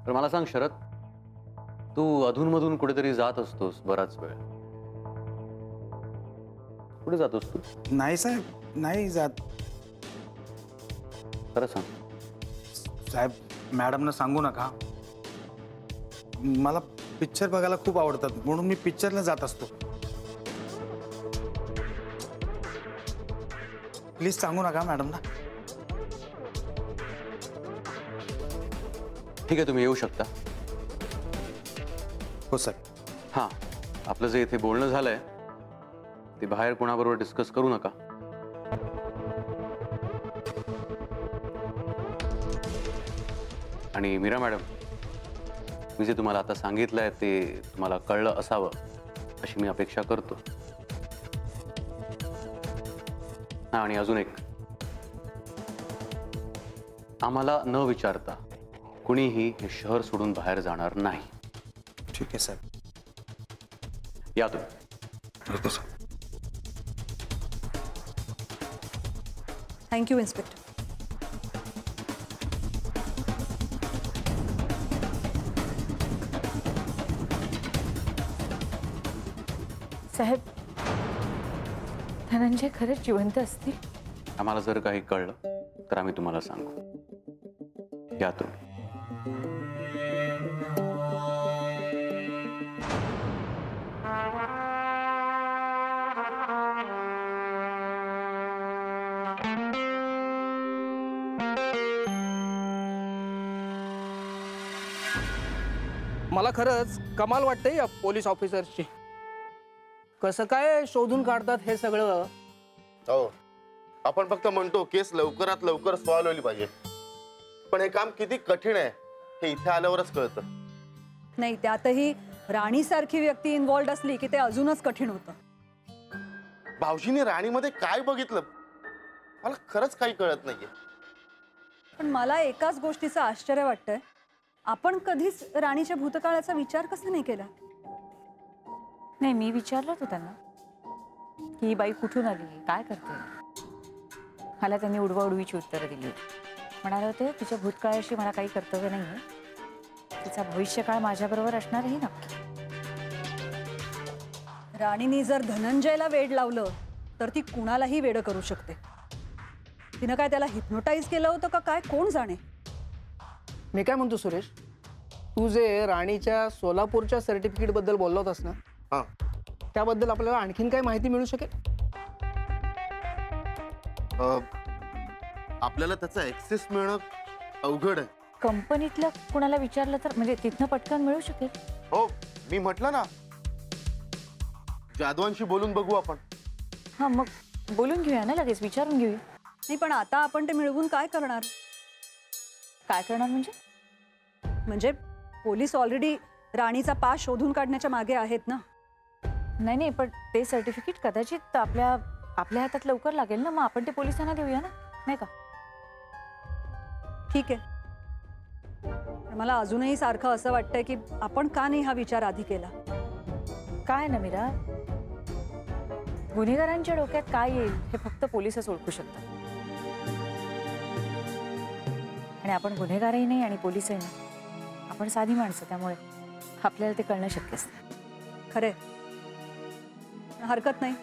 तर मला सांग शरद, तू अधूनमधून कुठेतरी जात असतोस बराच वेळ. कुठे जातोस तू? नाही साहेब, नाही जात. खरं सांग. साहेब, मॅडमना सांगू नका. मला पिक्चर बघायला खूप आवडतात, म्हणून मी पिक्चरला जात असतो. प्लीज सांगू नका मॅडमना. ठीक आहे, तुम्ही येऊ शकता. हो सर. हां, आपलं जे इथे बोलणं झालंय ते बाहेर कोणाबरोबर डिस्कस करू नका. आणि मीरा मॅडम, मी जे तुम्हाला आता सांगितलंय ते तुम्हाला कळलं असावं अशी मी अपेक्षा करतो. हां, आणि अजून एक, आम्हाला न विचारता कुणीही हे शहर सोडून बाहेर जाणार नाही. ठीक आहे साहेब. या तुम्ही. येतो सर. Thank you inspector. साहेब, धनंजय खरंच जिवंत असतील? आम्हाला जर काही कळलं तर आम्ही तुम्हाला सांगू. या तुम्ही. मला खरंच कमाल वाटते या पोलीस ऑफिसर्सची. कसं काय शोधून काढतात हे सगळं. हो, आपण फक्त म्हणतो केस लवकरात लवकर सॉल्व्ह व्हायला पाहिजे, पण हे काम किती कठीण आहे हे इथे आल्यावरच कळतं. नाही, त्यातही राणीसारखी व्यक्ती इन्व्हॉल्ड असली की ते अजूनच कठीण होतं. भाऊजीने राणीमध्ये काय बघितलं मला खरंच काही कळत नाहीये. पण मला एकाच गोष्टीचं आश्चर्य वाटतंय, आपण कधीच राणीच्या भूतकाळाचा विचार कसा नाही केला? नाही, मी विचारलं होतं त्यांना की ही बाई कुठून आली, काय करते. मला त्यांनी उडवाउडवीची उत्तरं दिली होती. म्हणाले होते तिच्या भूतकाळाशी मला काही कर्तव्य नाही आहे, तिचा भविष्यकाळ माझ्याबरोबर असणारही नक्की. राणीने जर धनंजयला वेड लावलं तर ती कुणालाही वेड करू शकते. तिनं काय त्याला हिप्नोटाईज केलं होतं का काय, कोण जाणे. मी काय म्हणतो सुरेश, तू जे राणीच्या सोलापूरच्या सर्टिफिकेट बद्दल बोलला होतास ना, हां, त्याबद्दल आपल्याला आणखीन काय माहिती मिळू शकेल? आपल्याला त्याचा ऍक्सेस मिळणं अवघड आहे. कंपनीतल्या कुणाला विचारलं तर म्हणजे तिथनं पटकन मिळू शकेल. हो, मी म्हटलं ना, जाधवांशी बोलून बघू आपण. हां, मग बोलून घेऊया ना, लगेच विचारून घेऊया. नाही, पण आता आपण ते मिळवून काय करणार? काय करणार म्हणजे? पोलीस ऑलरेडी राणीचा पास शोधून काढण्याच्या मागे आहेत ना. नाही नाही, पण ते सर्टिफिकेट कदाचित आपल्या हातात लवकर लागेल ना, मग आपण ते पोलिसांना देऊया ना, नाही का? ठीक आहे. मला अजूनही सारखं असं वाटतंय की आपण का नाही हा विचार आधी केला. काय ना मीरा, गुन्हेगारांच्या डोक्यात काय येईल हे फक्त पोलीसच ओळखू शकतात. आणि आपण गुन्हेगारही नाही आणि पोलीसही नाही, आपण साधी माणसं, त्यामुळे आपल्याला ते कळणं शक्यच नाही. खरे, हरकत नाही.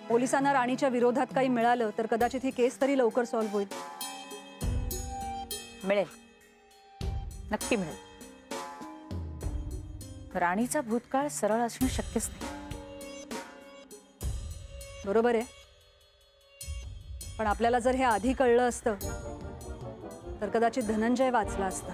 पोलिसांना राणीच्या विरोधात काही मिळालं तर कदाचित ही केस तरी लवकर सॉल्व्ह होईल. मिळेल, नक्की मिळेल. राणीचा भूतकाळ सरळ असणं शक्यच नाही. बरोबर आहे, पण आपल्याला जर हे आधी कळलं असतं तर कदाचित धनंजय वाचला असता.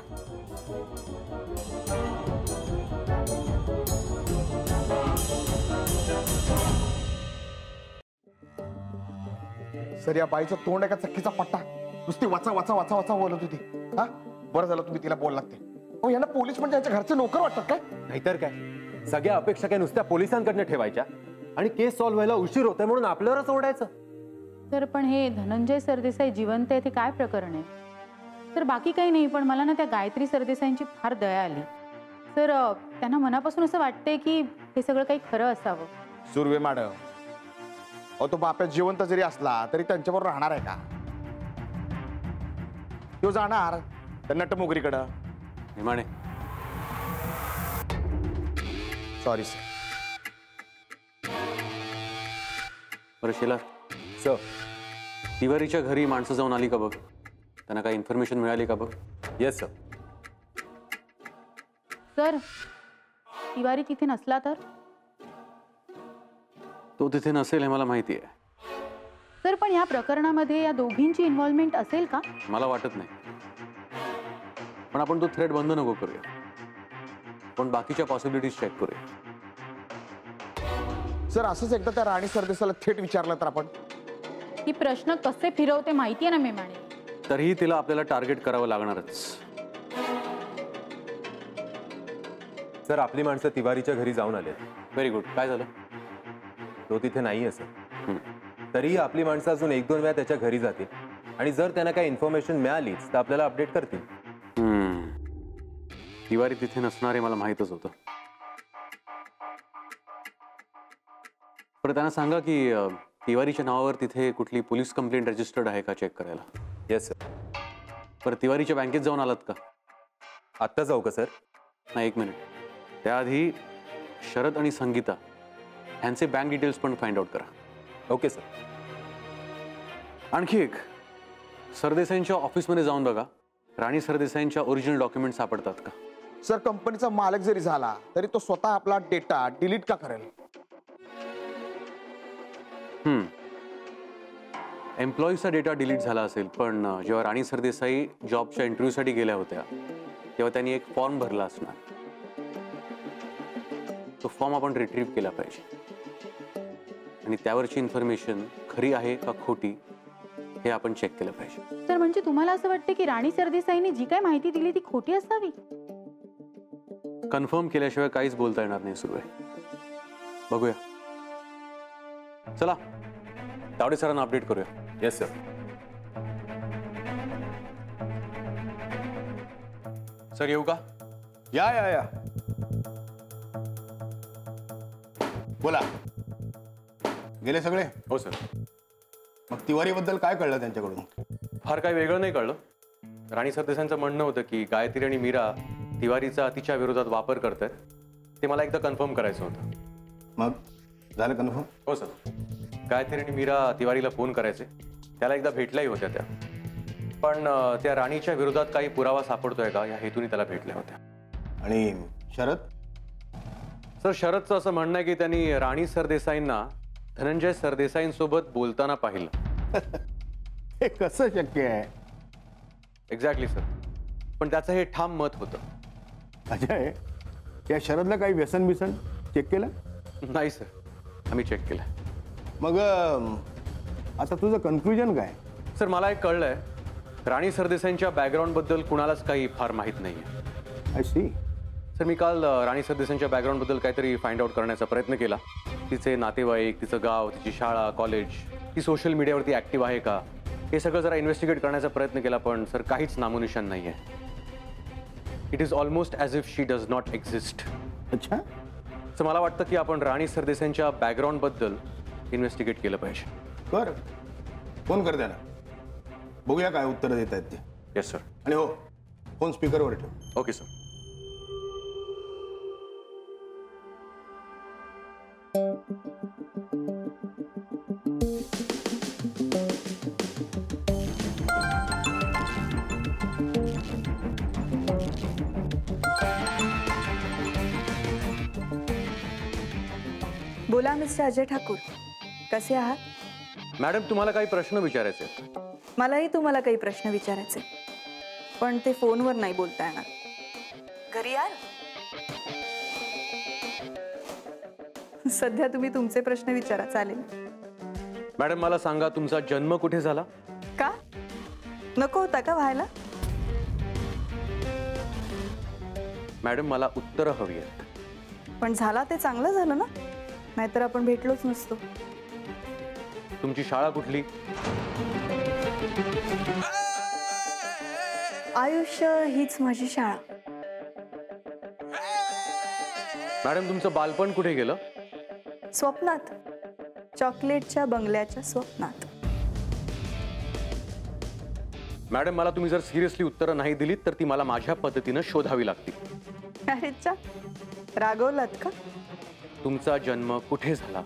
सर, या बाईचं तोंड आहे का चक्कीचा पट्टा, नुसती वाचा वाचा वाचा वाचा बोलत होती. हा, बरं झालं तुम्ही तिला बोल लागते. अहो, यांना पोलीस म्हणजे यांच्या घरचे नोकर वाटतात काय? नाहीतर काय, सगळ्या अपेक्षा काय नुसत्या पोलिसांकडनं ठेवायच्या आणि केस सॉल्व्ह व्हायला उशीर होतोय म्हणून आपल्यावरच ओरडायचं. तर पण हे धनंजय सरदेसाई जिवंत आहे ते काय प्रकरण आहे? तर बाकी काही नाही, पण मला ना त्या गायत्री सरदेसाईंची फार दया आली. तर त्यांना मनापासून असं वाटतंय की हे सगळं काही खरं असावं. सुर्वे मॅडम, अहो तो बाप्या जिवंत जरी असला तरी त्यांच्याबरोबर राहणार आहे का? तो जाणार त्या नटमुगरीकडं, निमाणे, सॉरी सर. बरं शेला, सर. तिवारीच्या घरी माणसं जाऊन आली का बघ? त्यांना काही इन्फॉर्मेशन मिळाली का बघ? Yes sir. सर तिवारी तिथे नसला तर? तो तिथे नसेल हे मला माहिती आहे. सर पण या प्रकरणामध्ये या दोघींची इन्व्हॉल्वमेंट असेल का? मला वाटत नाही. पण आपण तो थ्रेड बंद नको करूया. पण बाकीच्या पॉसिबिलिटीज चेक करूया. सर असंच एकदा त्या राणी सरदेसाईला थेट विचारलं तर आपण? ही प्रश्न कसे फिरवते माहिती आहे ना मेमाणे. तरीही तिला आपल्याला टार्गेट करावं लागणारच. सर आपली माणसं तिवारीच्या घरी जाऊन आले. Very good. काय झालं? तो तिथे नाही आहे सर. तरीही आपली माणसं अजून 1-2 वेळा त्याच्या घरी जातील आणि जर त्यांना काही इन्फॉर्मेशन मिळालीच तर आपल्याला अपडेट करतील. तिवारी तिथे नसणार हे मला माहीतच होतं. पण त्यांना सांगा की तिवारीच्या नावावर तिथे कुठली पोलीस कंप्लेंट रजिस्टर्ड आहे का चेक करायला. Yes sir. पर तिवारीच्या बँकेत जाऊन आलात का? आत्ता जाऊ का सर? नाही, 1 मिनिट. त्याआधी शरद आणि संगीता ह्यांचे बँक डिटेल्स पण फाइंड आउट करा. Okay sir. आणखी एक, सरदेसाईंच्या ऑफिसमध्ये जाऊन बघा राणी सरदेसाईंच्या ओरिजिनल डॉक्युमेंट सापडतात का. सर कंपनीचा मालक जरी झाला तरी तो स्वतः आपला डेटा डिलीट का करेल? एम्प्लॉईजचा डेटा डिलीट झाला असेल, पण जेव्हा राणी सरदेसाई जॉबच्या इंटरव्ह्यूसाठी गेल्या होत्या तेव्हा त्यांनी एक फॉर्म भरला असणार. तो फॉर्म आपण रिट्रीव्ह केला पाहिजे आणि त्यावरची इन्फॉर्मेशन खरी आहे का खोटी हे आपण चेक केलं पाहिजे. सर म्हणजे तुम्हाला असं वाटतं की राणी सरदेसाईने जी काय माहिती दिली ती खोटी असावी? कन्फर्म केल्याशिवाय काहीच बोलता येणार नाही सुरू आहे. बघूया. चला तावडे सरांना अपडेट करूया. Yes sir. सर येऊ का? या या या बोला. गेले सगळे? हो सर. मग तिवारीबद्दल काय कळलं त्यांच्याकडून? फार काही वेगळं नाही कळलं. राणी सरदेसाईंचं म्हणणं होतं की गायत्री आणि मीरा तिवारीचा तिच्या विरोधात वापर करतात. ते मला एकदा कन्फर्म करायचं होतं. मग झालं कन्फर्म? हो सर. गायत्री आणि मीरा तिवारीला फोन करायचे. त्याला एकदा भेटल्याही होत्या त्या. पण त्या राणीच्या विरोधात काही पुरावा सापडतोय का या हेतूने त्याला भेटल्या होत्या. आणि शरद? सर शरदचं असं म्हणणं आहे की त्यांनी राणी सरदेसाईंना धनंजय सरदेसाईंसोबत बोलताना पाहिलं. हे कसं शक्य आहे? Exactly sir. पण त्याचं हे ठाम मत होतं. अजय या शरदला काही व्यसन बिसन चेक केलं? नाही सर, आम्ही चेक केलं. मग आता तुझं कन्क्लुजन काय? सर मला एक कळलंय राणी सरदेसाईंच्या बॅकग्राऊंडबद्दल कुणालाच काही फार माहीत नाही आहे. I C. सर मी काल राणी सरदेसाईंच्या बॅकग्राऊंडबद्दल काहीतरी फाइंड आउट करण्याचा प्रयत्न केला. तिचे नातेवाईक, तिचं गाव, तिची शाळा, कॉलेज, ती सोशल मीडियावरती ॲक्टिव्ह आहे का हे सगळं जरा इन्व्हेस्टिगेट करण्याचा प्रयत्न केला. पण सर काहीच नामोनिशान नाही आहे. It is almost as if she does not exist. अच्छा. सर मला वाटतं की आपण राणी सरदेसाईंच्या बॅकग्राऊंडबद्दल इन्व्हेस्टिगेट केलं पाहिजे. कर फोन कर त्यांना, बघूया काय उत्तर देत आहेत ते. Yes sir. आणि हो फोन स्पीकरवर ठेव. Okay sir. बोला मिस्टर अजय ठाकूर, कसे आहात? मॅडम तुम्हाला काही प्रश्न विचारायचे आहेत? मलाही तुम्हाला काही प्रश्न विचारायचे, पण ते फोनवर नाही बोलता येणार. घरी याल? सध्या तुम्ही तुमचे प्रश्न विचारा, चालेल? मॅडम मला सांगा तुमचा जन्म कुठे झाला? का नको होता का व्हायला? मॅडम मला उत्तरं हवी आहेत. पण झाला ते चांगलं झालं ना, नाहीतर आपण भेटलोच नसतो. तुमची शाळा कुठली? आयुष्य हीच माझी शाळा. मॅडम तुमचं बालपण कुठे गेलं? स्वप्नात, चॉकलेटच्या बंगल्याच्या स्वप्नात. मॅडम मला तुम्ही जर सिरियसली उत्तरं नाही दिलीत तर ती मला माझ्या पद्धतीनं शोधावी लागतील. अरे चा, रागवलात का? तुमचा जन्म कुठे झाला?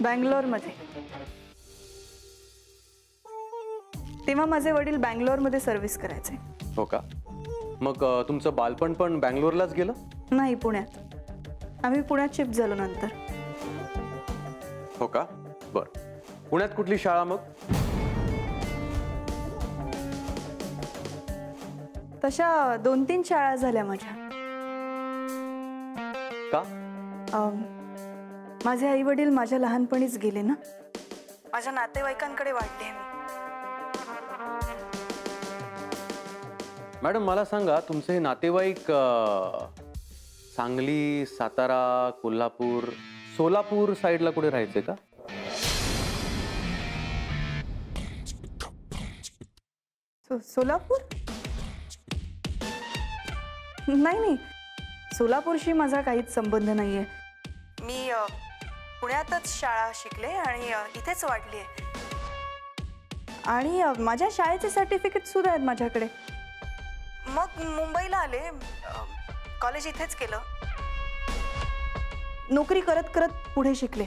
बँगलोरमध्ये. तेव्हा माझे वडील बँगलोरमध्ये सर्व्हिस करायचे. हो का? मग तुमचं बालपण पण बँगलोरलाच गेलं? नाही, पुण्यात. आम्ही पुण्यात शिफ्ट झालो नंतर. हो का? बर. पुण्यात कुठली शाळा मग? तशा 2-3 शाळा झाल्या माझ्या. का? माझे आई वडील माझ्या लहानपणीच गेले ना. माझ्या नातेवाईकांकडे वाढले मी. मॅडम मला सांगा, तुमचे नातेवाईक सांगली, सातारा, कोल्हापूर, सोलापूर साईडला कुठे राहायचे का? सोलापूर? नाही, सोलापूरशी माझा काहीच संबंध नाहीये. मी पुण्यातच शाळा शिकले आणि इथेच वाढली आहे. आणि माझ्या शाळेचे सर्टिफिकेट सुद्धा आहेत माझ्याकडे. मग मुंबईला आले, कॉलेज इथेच केलं. नोकरी करत करत पुढे शिकले.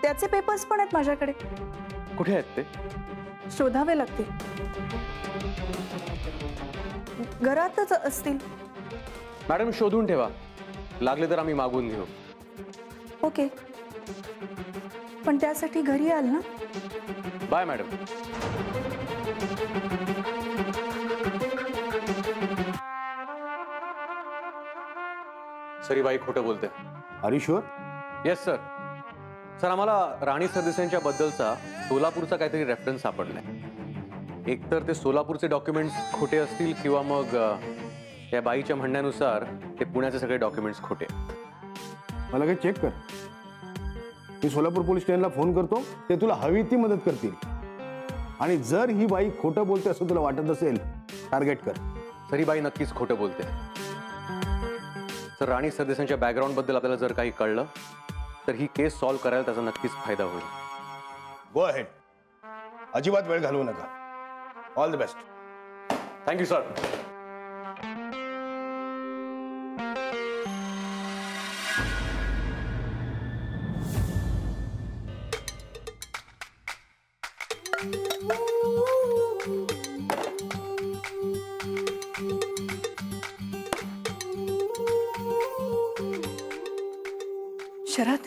त्याचे पेपर्स पण आहेत माझ्याकडे. कुठे आहेत ते? शोधावे लागतील. घरातच असतील. मॅडम शोधून ठेवा, लागले तर आम्ही मागून घेऊ. ओके, पण त्यासाठी घरी याल ना? Bye madam. सरी बाई खोटं बोलते. Are you sure? Yes sir. Sir आम्हाला राणी सरदेसाईंच्या बद्दलचा सोलापूरचा काहीतरी रेफरन्स सापडलाय. एकतर ते सोलापूरचे डॉक्युमेंट्स खोटे असतील किंवा मग त्या बाईच्या म्हणण्यानुसार ते पुण्याचे सगळे डॉक्युमेंट्स खोटे. मला काही चेक कर. मी सोलापूर पोलीस स्टेशनला फोन करतो, ते तुला हवी ती मदत करतील. आणि जर ही बाई खोटं बोलते असं तुला वाटत असेल, टार्गेट कर. सर ही बाई नक्कीच खोटं बोलते. सर राणी सरदेसाईंच्या बॅकग्राऊंड बद्दल आपल्याला जर काही कळलं तर ही केस सॉल्व्ह करायला त्याचा नक्कीच फायदा होईल. Go ahead. अजिबात वेळ घालवू नका. All the best. Thank you sir. Sharad,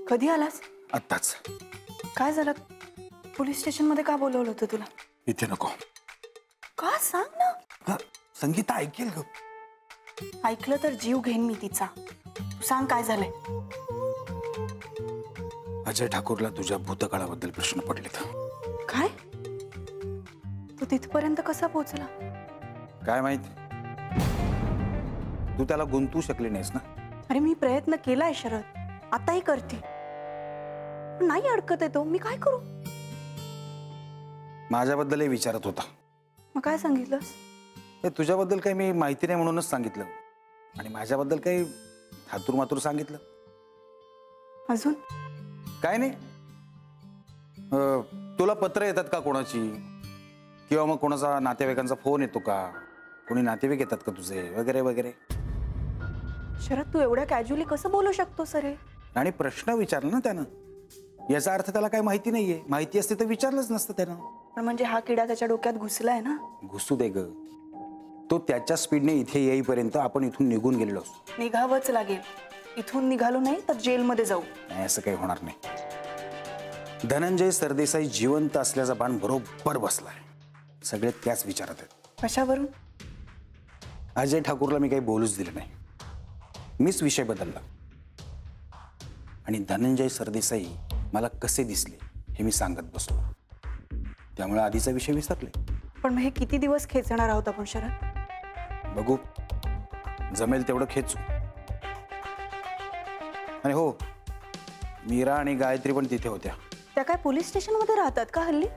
कधी आलास? आत्ताच. काय झालं? पोलीस स्टेशन मध्ये का बोलवलं होतं तुला? इथे नको. का सांग ना. का? संगीता ऐकेल ग. ऐकलं तर जीव घेईन मी तिचा. तू सांग काय झालंय. अजय ठाकूरला तुझ्या भूतकाळाबद्दल प्रश्न पडलेत. काय? तू तिथपर्यंत कसा पोहोचला? काय माहित, तू त्याला गुंतवू शकली नाहीस ना. अरे मी प्रयत्न केलाय शरद, आताही करते. नाही अडकत आहे तो. मी काय करू? माझ्याबद्दलही विचारत होता. मग काय सांगितलंस? तुझ्याबद्दल काही मी माहिती नाही म्हणूनच सांगितलं. आणि माझ्याबद्दल काही हातूर मातूर सांगितलं. अजून काय नाही. तुला पत्र येतात का कोणाची, किंवा मग कोणाचा नातेवाईकांचा फोन येतो का, कोणी नातेवाईक येतात का तुझे, वगैरे वगैरे. शरद तू एवढ्या कॅज्युअली कसं बोलू शकतो सर? आणि प्रश्न विचारला ना त्यानं. याचा अर्थ त्याला काही माहिती नाहीये. माहिती असते तर विचारलंच नसतं त्यानं. पण म्हणजे हा किडा त्याच्या डोक्यात घुसलाय ना. घुसू दे ग. तो त्याच्या स्पीडने इथे येईपर्यंत आपण इथून निघून गेलेलो असतो. निघावंच लागेल. इथून निघालो नाही तर जेलमध्ये जाऊ. नाही, असं काही होणार नाही. धनंजय सरदेसाई जिवंत असल्याचा बाण बरोबर बसलाय. सगळे त्याच विचारात आहेत. कशावरून? अजय ठाकूरला मी काही बोलूच दिलं नाही. मीच विषय बदलला. आणि धनंजय सरदेसाई मला कसे दिसले हे मी सांगत बसलो. त्यामुळे आधीचा विषय विसरले. पण मग हे किती दिवस खेचणार आहोत आपण शरद? बघू, जमेल तेवढं खेचू. आणि हो, मीरा आणि गायत्री पण तिथे होत्या. त्या काय पोलीस स्टेशन मध्ये राहतात का हल्ली?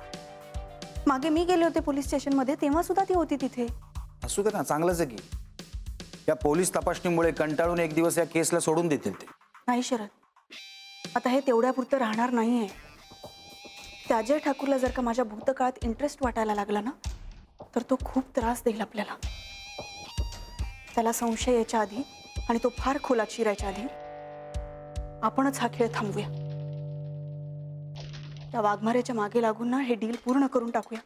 मागे मी गेले होते पोलीस स्टेशन मध्ये, तेव्हा सुद्धा ती होती तिथे. असू दे ना, चांगलंच आहे की. या पोलीस तपासणीमुळे कंटाळून एक दिवस या केसला सोडून देतील ते. नाही शरद, आता हे तेवढ्यापुरतं राहणार नाहीये. त्या अजय ठाकूरला जर का माझ्या भूतकाळात इंटरेस्ट वाटायला लागला ना, तर तो खूप त्रास देईल आपल्याला. त्याला संशय यायच्या आधी आणि तो फार खोलात शिरायच्या आधी आपणच हा खेळ थांबवूया. त्या वाघमाऱ्याच्या मागे लागून ना हे डील पूर्ण करून टाकूया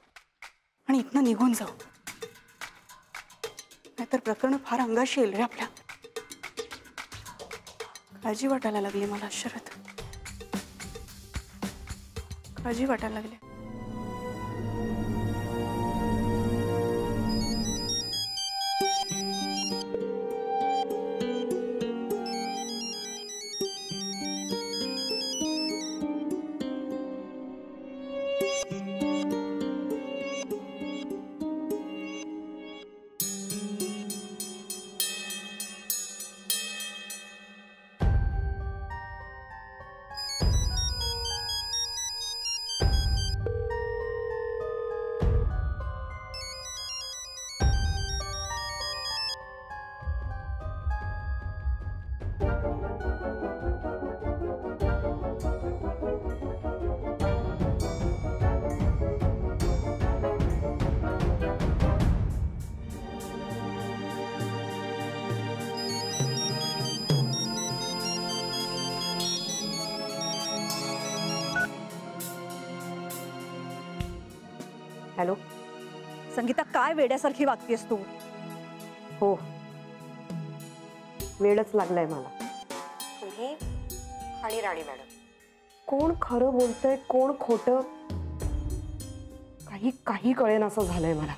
आणि इथनं निघून जाऊ. नाहीतर प्रकरण फार अंगाशी येईल रे आपल्या. काळजी वाटायला लागली मला शरद, काळजी वाटायला लागली. हॅलो संगीता, काय वेड्यासारखी वागतेस तू? हो, वेळच लागलाय मला. तुम्ही आणि राणी मॅडम कोण खरं बोलतंय कोण खोटं काही कळेन असं झालंय मला.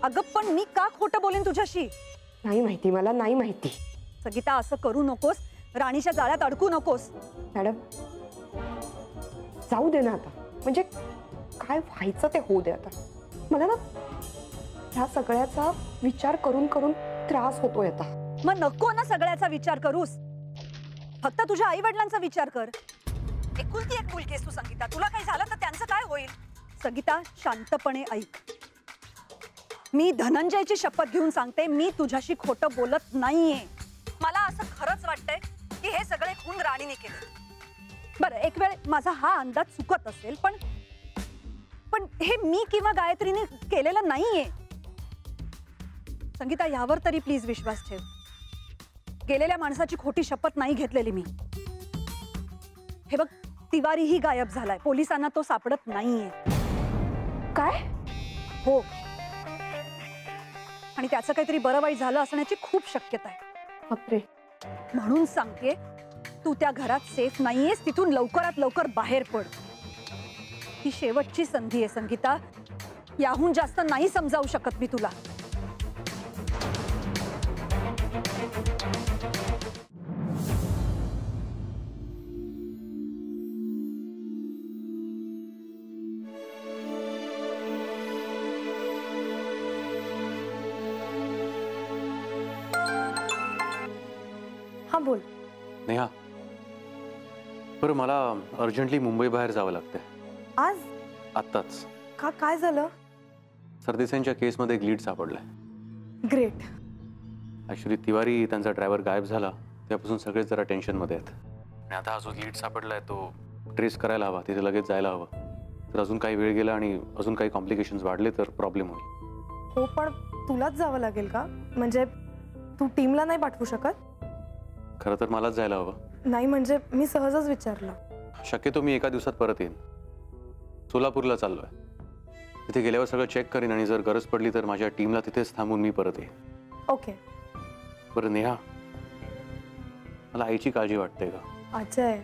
अगं पण मी का खोटं बोलेन तुझ्याशी? नाही माहिती, मला नाही माहिती. संगीता, असं करू नकोस. राणीच्या जाळ्यात अडकू नकोस. मॅडम जाऊ दे ना आता. म्हणजे काय व्हायचं ते होऊ दे आता. मला ना ह्या सगळ्याचा विचार करून करून त्रास होतोय आता. मग नको ना सगळ्याचा विचार करूस. फक्त तुझ्या आई वडिलांचा विचार कर. एकुलती एक मुलगी आहेस तू संगीता. तुला काही झालं तर त्यांचं काय होईल? संगीता, शांतपणे ऐक. मी धनंजयची शपथ घेऊन सांगते, मी तुझ्याशी खोटं बोलत नाहीये. मला असं खरंच वाटतंय की हे सगळे खून राणीने केले. बरं, एक वेळ माझा हा अंदाज चुकत असेल, पण हे मी किंवा गायत्रीने केलेलं नाहीये. संगीता, यावर तरी प्लीज विश्वास ठेव. गेलेल्या माणसाची खोटी शपथ नाही घेतलेली मी. हे बघ, तिवारीही गायब झालाय. पोलिसांना तो सापडत नाहीये. काय? हो, आणि त्याचं काहीतरी बरं वाईट झालं असण्याची खूप शक्यता आहे. बापरे. म्हणून सांगते, तू त्या घरात सेफ नाहीयेस. तिथून लवकरात लवकर बाहेर पड. ही शेवटची संधी आहे संगीता. याहून जास्त नाही समजावू शकत मी तुला. हा बोल. नेहा, बरं मला अर्जंटली मुंबई बाहेर जावं लागतंय आज. आत्ताच. का, काय झालं? सरदेसाईंच्या केसमध्ये एक लीड सापडलाय. ग्रेट. ॲक्च्युली तिवारी त्यांचा ड्रायव्हर गायब झाला त्यापासून सगळेच जरा टेन्शनमध्ये आहेत. आणि आता हा जो लीड सापडलाय तो ट्रेस करायला हवा. तिथे लगेच जायला हवं. तर अजून काही वेळ गेला आणि अजून काही कॉम्प्लिकेशन्स वाढले तर प्रॉब्लेम होईल. हो, पण तुलाच जावं लागेल का? म्हणजे तू टीमला नाही पाठवू शकत? खरं तर मलाच जायला हवं. नाही म्हणजे मी सहजच विचारलं. शक्यतो मी एका दिवसात परत येईन. सोलापूरला चाललोय. तिथे गेल्यावर सगळं चेक करीन आणि जर गरज पडली तर माझ्या टीमला तिथेच थांबून मी परत येईन. ओके. बरं नेहा, मला आईची काळजी वाटते का? अजय,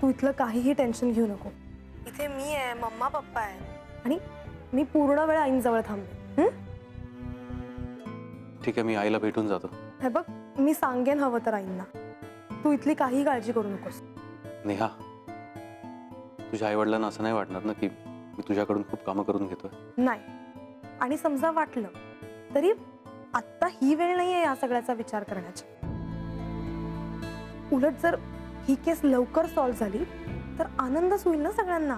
तू इथलं काहीही टेन्शन घेऊ नको. इथे मी आहे, मम्मा पप्पा आहे आणि मी पूर्ण वेळ आईंजवळ थांबते. ठीक आहे, मी आईला भेटून जातो. हे बघ, मी सांगेन हवं तर आईंना. तू इथली काही काळजी करू नकोस. नेहा, तुझ्या आई वडिलांना असं नाही वाटणार ना की मी तुझ्याकडून खूप कामं करून घेतोय? नाही. आणि समजा वाटलं तरी आत्ता ही वेळ नाहीये या सगळ्याचा विचार करण्याची. उलट जर ही केस लवकर सॉल्व्ह झाली तर आनंदच होईल ना सगळ्यांना.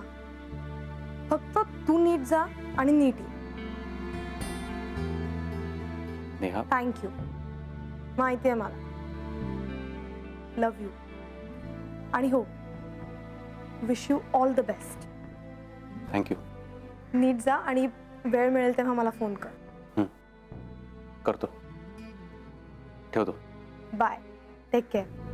फक्त तू नीट जा आणि नीट ये. नेहा, थँक्यू. माहिती आहे मला. Love you. आणि हो, wish you all the best. Thank you. नीट जा आणि वेळ मिळेल तेव्हा मला फोन कर. करतो. ठेवतो. बाय. Take care.